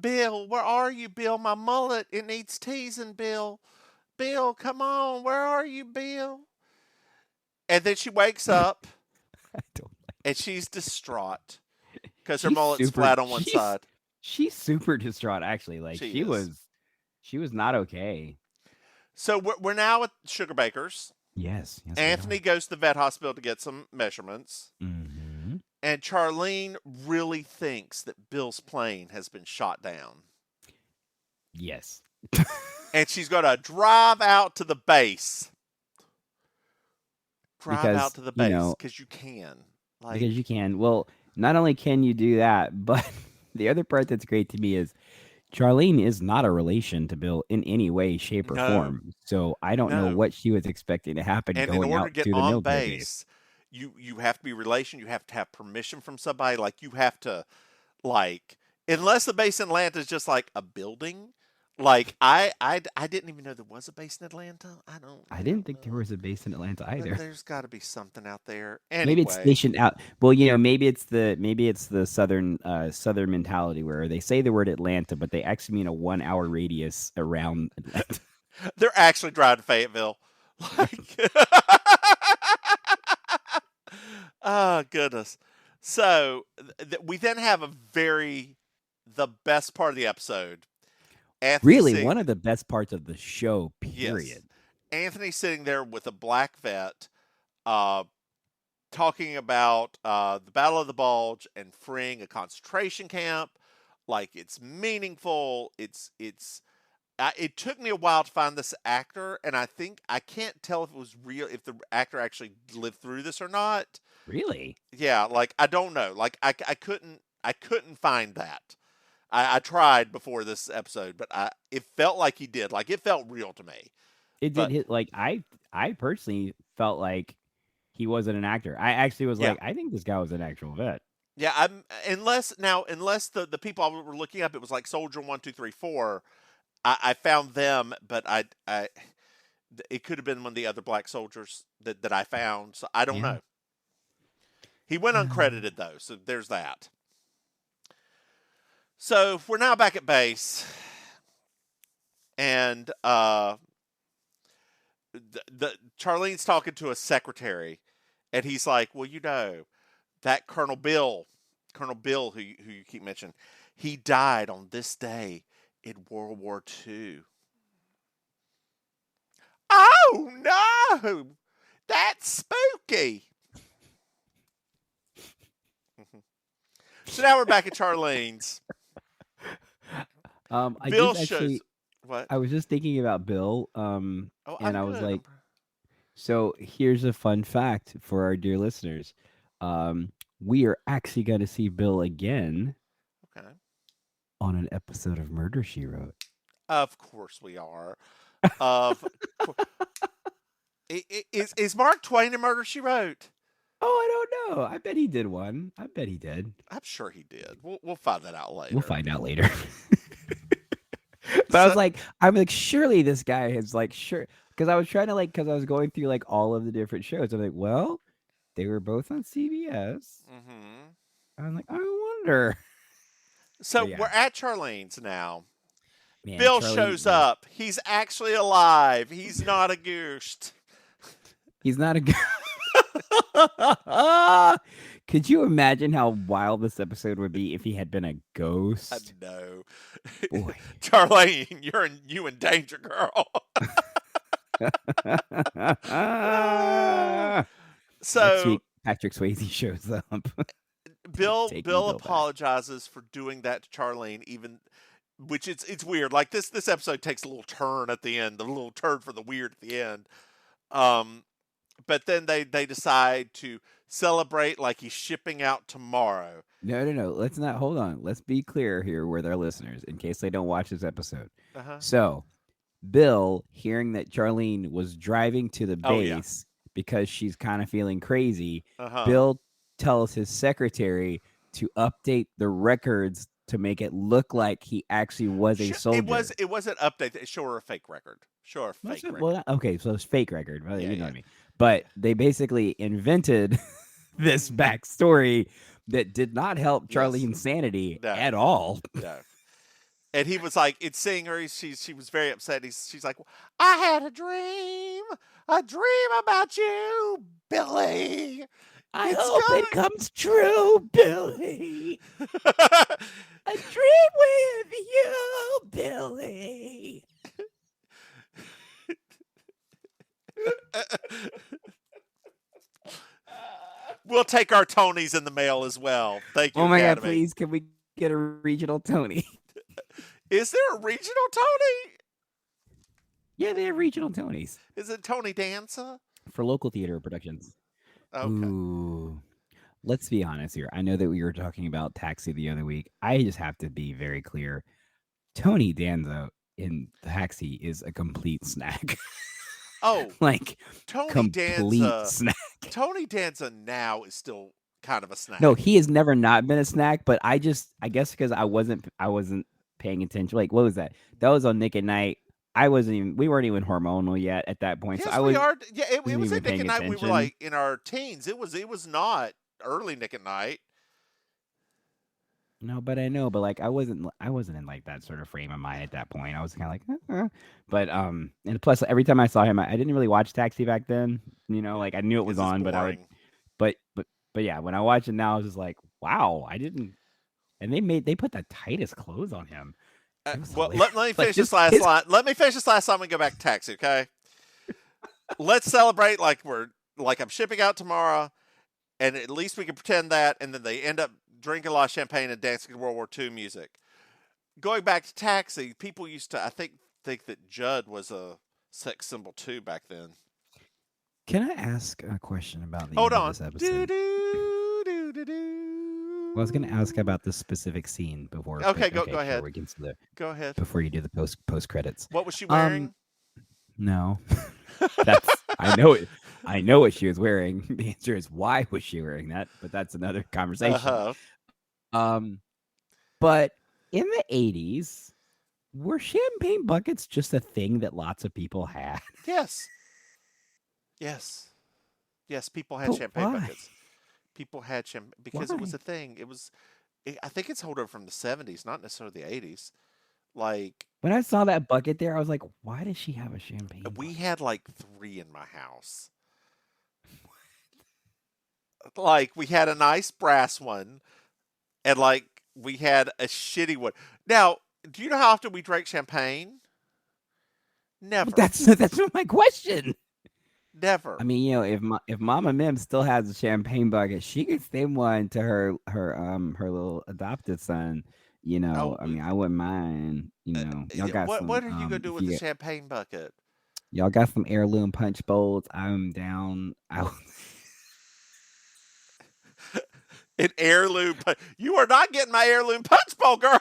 where are you, Bill? My mullet, it needs teasing, Bill. Bill, come on, where are you, Bill? And then she wakes up I don't like. and she's distraught because her She's mullet's super- flat on one she's- side. She's super distraught. Actually, like She she is. was not okay. So we're now at Sugar Baker's. Yes. Anthony goes to the vet hospital to get some measurements. Mm-hmm. And Charlene really thinks that Bill's plane has been shot down. Yes. And she's going to drive out to the base. Because, you know, because you can. Because you can. Well, not only can you do that, but the other part that's great to me is Charlene is not a relation to Bill in any way, shape, or No. form. So I don't know No. what she was expecting to happen And in going order out to get to the on military base, you have to be relation. You have to have permission from somebody. Like you have to, like, unless the base in Atlanta is just like a building. Like I didn't even know there was a base in Atlanta. I didn't think there was a base in Atlanta But either. there's got to be something out there. Anyway, Maybe it's stationed out. Well, you know, maybe it's the southern mentality where they say the word Atlanta, but they actually mean a 1 hour radius around Atlanta. they're actually driving to Fayetteville. Like, oh goodness. So we then have the best part of the episode. Anthony Really, sitting- one of the best parts of the show. Yes. Period. Anthony sitting there with a black vet, talking about the Battle of the Bulge and freeing a concentration camp. Like it's meaningful. It took me a while to find this actor, and I can't tell if it was real, if the actor actually lived through this or not. Really? Yeah, like I don't know. Like I couldn't find that. I tried before this episode, but it felt like he did. Like it felt real to me. It But- did hit like I personally felt like he wasn't an actor. I actually was Yeah. like, I think this guy was an actual vet. Yeah, unless the people I were looking up, it was like Soldier 1, 2, 3, 4. I found them, but it could have been one of the other black soldiers that I found. So I don't Yeah. know. He went uncredited though, so there's that. So we're now back at base, and the Charlene's talking to a secretary, and he's like, "Well, you know, that Colonel Bill, who you keep mentioning, he died on this day in World War II." Oh no, that's spooky. So now we're back at Charlene's. I Bill just shows actually, what? I was just thinking about Bill. Oh, and I'm I was good. like, so here's a fun fact for our dear listeners. We are actually going to see Bill again Okay. on an episode of Murder, She Wrote. Of course we are. Is Mark Twain in Murder, She Wrote? Oh, I don't know. I bet he did one. I bet he did. I'm sure he did. We'll find that out later. We'll find out later. But I was like, surely this guy is like, sure. Because I was trying to because I was going through like all of the different shows. I'm like, well, they were both on CBS. Mm-hmm. I'm like, I wonder. So yeah. we're at Charlene's now. Man, Bill Charlene shows was- up. He's actually alive. He's not a ghost. He's not a good. Could you imagine how wild this episode would be if he had been a ghost? No. Boy. Charlene, you in danger, girl. Next So week, Patrick Swayze shows up. Bill Take me, Bill, back. apologizes for doing that to Charlene, which it's weird. Like this episode takes a little turn at the end, a little turn for the weird at the end. But then they decide to celebrate like he's shipping out tomorrow. No. Let's not hold on. Let's be clear here with our listeners in case they don't watch this episode. Uh-huh. So, Bill, hearing that Charlene was driving to the Oh, yeah. base because she's kind of feeling crazy, Uh-huh. Bill tells his secretary to update the records to make it look like he actually was a soldier. It was an update. Show her a fake record. Show her a fake record. Well, okay, so it's fake record. Well, Yeah, you know yeah. what I mean. But they basically invented this backstory that did not help Yes. Charlene's sanity No. at all. No. And he was like, it's seeing her. She was very upset. She's like, I had a dream about you, Billy. I It's hope gonna- it comes true, Billy. A dream with you, Billy. We'll take our Tonys in the mail as well. Thank you, Oh my God, Academy. please, can we get a regional Tony? Is there a regional Tony? Yeah, they have regional Tonys Is it Tony Danza? for local theater productions. Okay. Ooh. Let's be honest here. I know that we were talking about Taxi the other week. I just have to be very clear. Tony Danza in Taxi is a complete snack. Oh, Like, Tony complete Danza. snack. Tony Danza now is still kind of a snack. No, he has never not been a snack, but I guess because I wasn't paying attention. Like, what was that? That was on Nick at Night. We weren't even hormonal yet at that point. Yes, so we are. Yeah, it wasn't was even at Nick paying at Night. We attention. were like in our teens. It was not early Nick at Night. No, but I know, but like I wasn't in like that sort of frame of mind at that point. I was kind of like, but and plus every time I saw him, I didn't really watch Taxi back then. Like I knew it was 'Cause it's on, but I would, boring. but yeah, when I watch it now, I was just like, wow, I didn't. And they put the tightest clothes on him. It was Well, hilarious. let me Like, finish this just last his- line. Let me finish this last line and go back to Taxi, okay? Let's celebrate like I'm shipping out tomorrow, and at least we can pretend that, and then they end up drinking a lot of champagne and dancing to World War II music. Going back to Taxi, people used to, I think that Judd was a sex symbol too back then. Can I ask a question about the Hold end of on. this episode? Well, I was going to ask about this specific scene before. Okay, but go ahead. Before, we get to the, Go ahead. before you do the post credits. What was she wearing? No, that's I know it. I know what she was wearing. The answer is why was she wearing that? But that's another conversation. Uh-huh. But in the 80s, were champagne buckets just a thing that lots of people had? Yes. People had But champagne why? buckets. People had champagne because it was Why? a thing. I think it's held over from the 70s, not necessarily the 80s. Like When I saw that bucket there, I was like, why does she have a champagne we bucket? had like 3 in my house. Like we had a nice brass one, and like we had a shitty one. Now, do you know how often we drank champagne? Never. That's my question. Never. I mean, if Mama Mims still has a champagne bucket, she could save one to her little adopted son. Oh, I mean, I wouldn't mind. Y'all got some. what are you gonna if do with you the got- champagne bucket? Y'all got some heirloom punch bowls. I'm down. An heirloom. You are not getting my heirloom punch bowl, girl.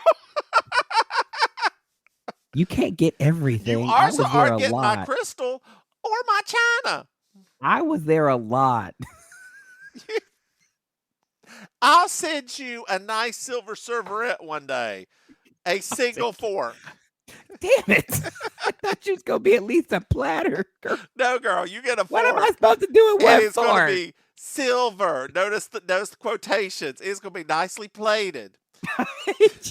You can't get everything. You I was also there aren't a getting lot. my crystal or my china. I was there a lot. I'll send you a nice silver serverette one day. A single fork. Damn it! I thought you was gonna be at least a platter. Girl. No, girl, you get a What fork. am I supposed to do it And with it's going for? to be silver. Notice the quotations. It's going to be nicely plated. It's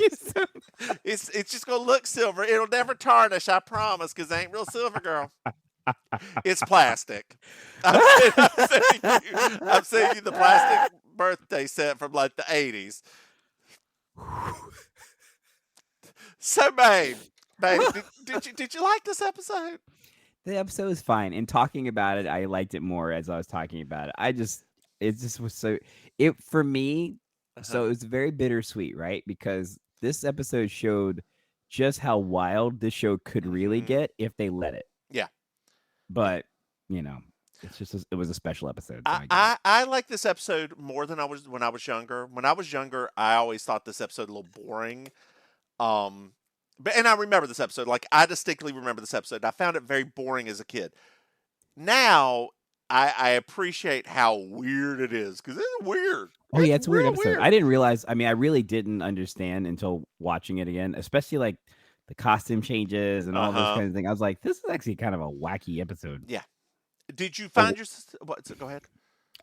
just going to look silver. It'll never tarnish, I promise, because it ain't real silver, girl. It's plastic. I'm sending you the plastic birthday set from like the 80s. So, babe, did you like this episode? The episode is fine. And talking about it, I liked it more as I was talking about it. It just was for me. So it was very bittersweet, right? Because this episode showed just how wild this show could really get if they let it. Yeah. But, it's just it was a special episode. So I like this episode more than I was when I was younger. When I was younger, I always thought this episode a little boring. And I remember this episode. Like, I distinctly remember this episode. I found it very boring as a kid. Now, I appreciate how weird it is, because it's weird. Oh, yeah, it's a weird real episode. weird. I didn't realize. I mean, I really didn't understand until watching it again, especially like the costume changes and all those kinds of things. I was like, this is actually kind of a wacky episode. Yeah. Did you find your... What? Go ahead.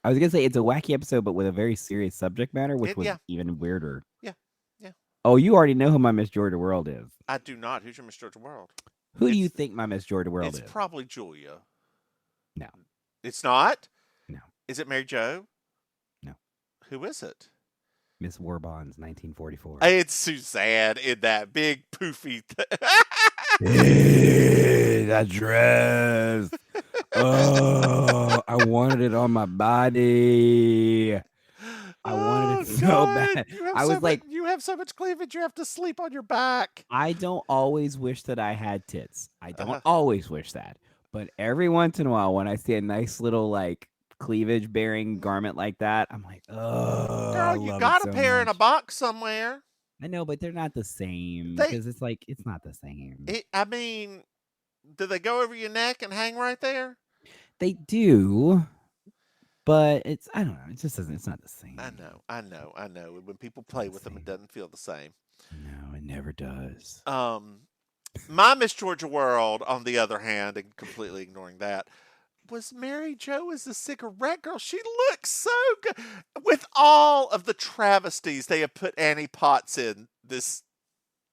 I was gonna say it's a wacky episode, but with a very serious subject matter, which was Yeah. even weirder. Yeah. Oh, you already know who my Miss Georgia World is. I do not. Who's your Miss Georgia World? Who do you think my Miss Georgia World is? It's probably Julia. No. It's not? No. Is it Maryjo? No. Who is it? Miss Warbon's 1944. It's Suzanne in that big poofy Hey, that dress. Oh, I wanted it on my body. I wanted it so bad. I was like, you have so much cleavage, you have to sleep on your back. I don't always wish that I had tits. I don't always wish that. But every once in a while, when I see a nice little like cleavage bearing garment like that, I'm like, oh, girl, you got a pair in a box somewhere. I know, but they're not the same because it's like it's not the same. I mean, do they go over your neck and hang right there? They do, but I don't know. It just doesn't. It's not the same. I know. When people play with them, it doesn't feel the same. No, it never does. My Miss Georgia World, on the other hand, and completely ignoring that, was Maryjo as the cigarette girl. She looks so good. With all of the travesties they have put Annie Potts in this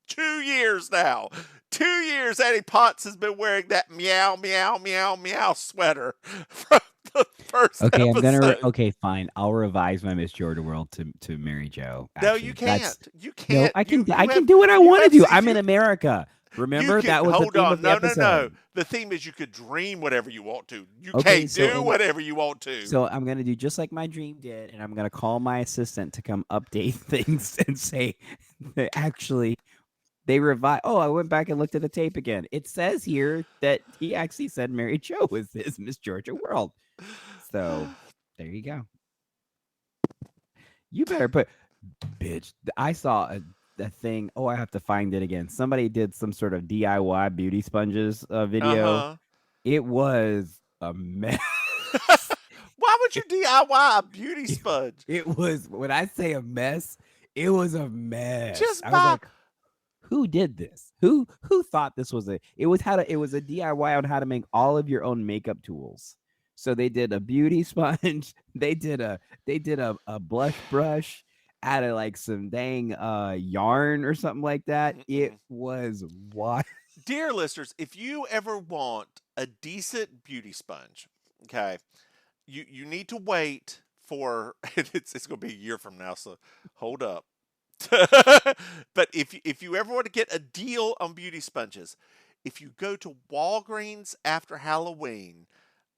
2 years now. 2 years Annie Potts has been wearing that meow, meow, meow, meow sweater from the first episode. Okay, fine. I'll revise my Miss Georgia World to Maryjo. No, you can't. You can't. No, I can do what I want to do. I'm in America. Remember that was hold the theme on. of the episode. No. The theme is you could dream whatever you want to. You can't do whatever you want to. So I'm gonna do just like my dream did, and I'm gonna call my assistant to come update things and say that actually they revised. Oh, I went back and looked at the tape again. It says here that he actually said Maryjo was his Miss Georgia World. So there you go. You better put, bitch. I saw a thing. Oh, I have to find it again. Somebody did some sort of DIY beauty sponges video. It was a mess. Why would you DIY a beauty sponge? It was, when I say a mess, it was a mess. Just I was like, who did this? Who thought this was it was a DIY on how to make all of your own makeup tools. So they did a beauty sponge, they did a blush brush, added like some dang yarn or something like that. It was wild. Dear listeners, if you ever want a decent beauty sponge, okay, you need to wait for it's going to be a year from now, so hold up. But if you ever want to get a deal on beauty sponges, if you go to Walgreens after Halloween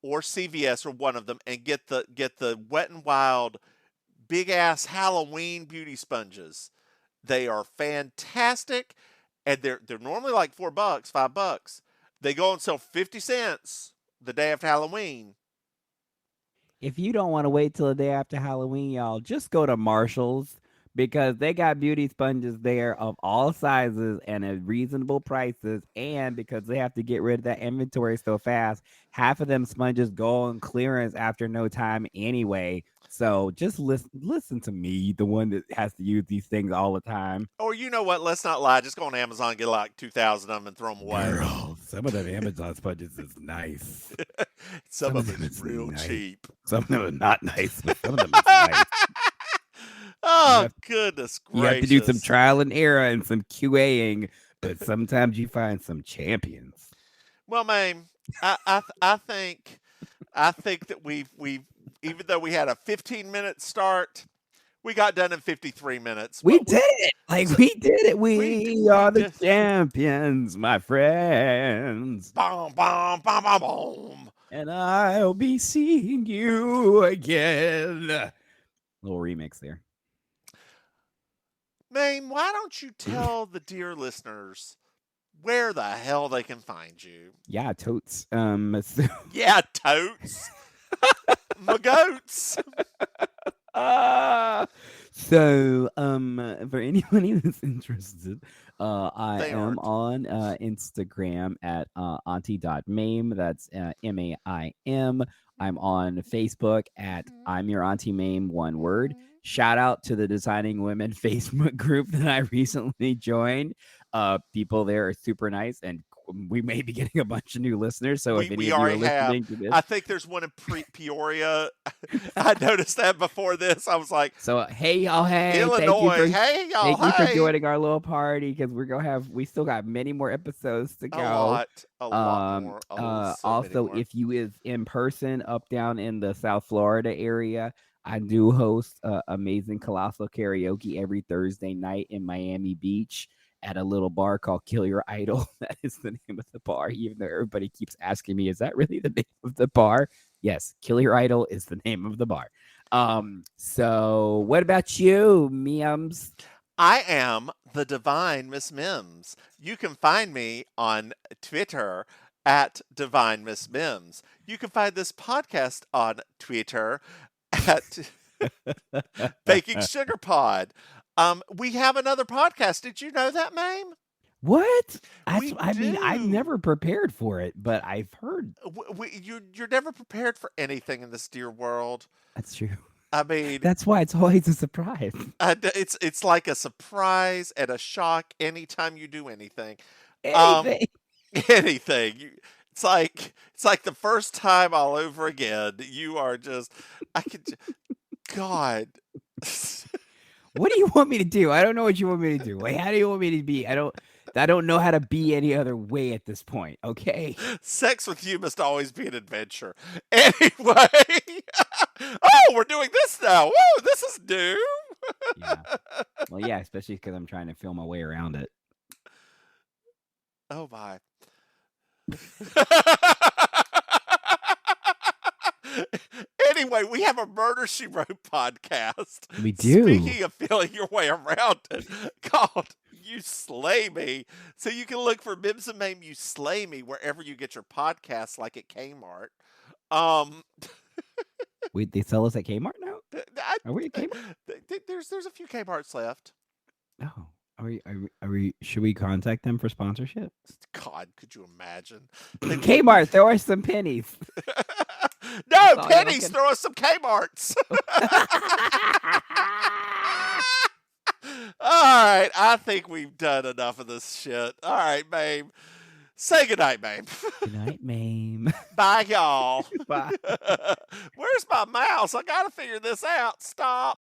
or CVS or one of them and get the Wet n Wild big ass Halloween beauty sponges, they are fantastic, and they're normally like $4, $5. They go on sale 50 cents the day after Halloween. If you don't want to wait till the day after Halloween, y'all, just go to Marshall's, because they got beauty sponges there of all sizes and at reasonable prices. And because they have to get rid of that inventory so fast, half of them sponges go on clearance after no time anyway. So just listen to me, the one that has to use these things all the time. Or you know what? Let's not lie. Just go on Amazon and get like 2,000 of them and throw them away. Girl, some of them Amazon sponges is nice. Some of them is real cheap. Some of them are not nice, but some of them is nice. Oh, goodness gracious. You have to do some trial and error and some QAing, but sometimes you find some champions. Well, Maim, I think that we've even though we had a 15-minute start, we got done in 53 minutes. We did it. We did it. We are the champions, my friends. Boom, boom, boom, boom, boom. And I'll be seeing you again. Little remix there. Maim, why don't you tell the dear listeners where the hell they can find you? Yeah, totes. Yeah, totes. My goats. So, for anybody who's interested, I am on Instagram at auntie.maim. That's MAIM. I'm on Facebook at I'm Your Auntie Maim, one word. Shout out to the Designing Women Facebook group that I recently joined. People there are super nice and we may be getting a bunch of new listeners. So if any We of you are already have. listening to this, I think there's one in Peoria. I noticed that before this. I was like, so hey y'all, hey, Illinois, hey y'all, thank you for joining our little party because we still got many more episodes to go. A lot more. Also, if you is in person up down in the South Florida area, I do host amazing colossal karaoke every Thursday night in Miami Beach at a little bar called Kill Your Idol. That is the name of the bar, even though everybody keeps asking me, is that really the name of the bar? Yes, Kill Your Idol is the name of the bar. So what about you, Mims? I am the divine Miss Mims. You can find me on Twitter at designingwomen. You can find this podcast on Twitter at Baking Sugar Pod. We have another podcast. Did you know that, Maim? What? I mean, I've never prepared for it, but I've heard. You're never prepared for anything in this dear world. That's true. I mean, that's why it's always a surprise. It's like a surprise and a shock anytime you do anything. Anything. It's like the first time all over again. You are just, God. What do you want me to do? I don't know what you want me to do. Wait, how do you want me to be? I don't know how to be any other way at this point. Okay. Sex with you must always be an adventure. Anyway. Oh, we're doing this now. Whoa, this is new. Yeah. Well, yeah, especially because I'm trying to feel my way around it. Oh my. Anyway, we have a Murder, She Wrote podcast. We do. Speaking of feeling your way around it, called You Slay Me. So you can look for Mims and Maim, You Slay Me, wherever you get your podcasts, like at Kmart. Wait, they sell us at Kmart now? Are we at Kmart? There's a few Kmarts left. Oh. Are we? Should we contact them for sponsorship? God, could you imagine? Kmart, throw us some pennies. No, pennies, throw us some Kmarts. All right, I think we've done enough of this shit. All right, Maim. Say goodnight, Maim. Good night, Maim. Bye, y'all. Bye. Where's my mouse? I gotta figure this out. Stop.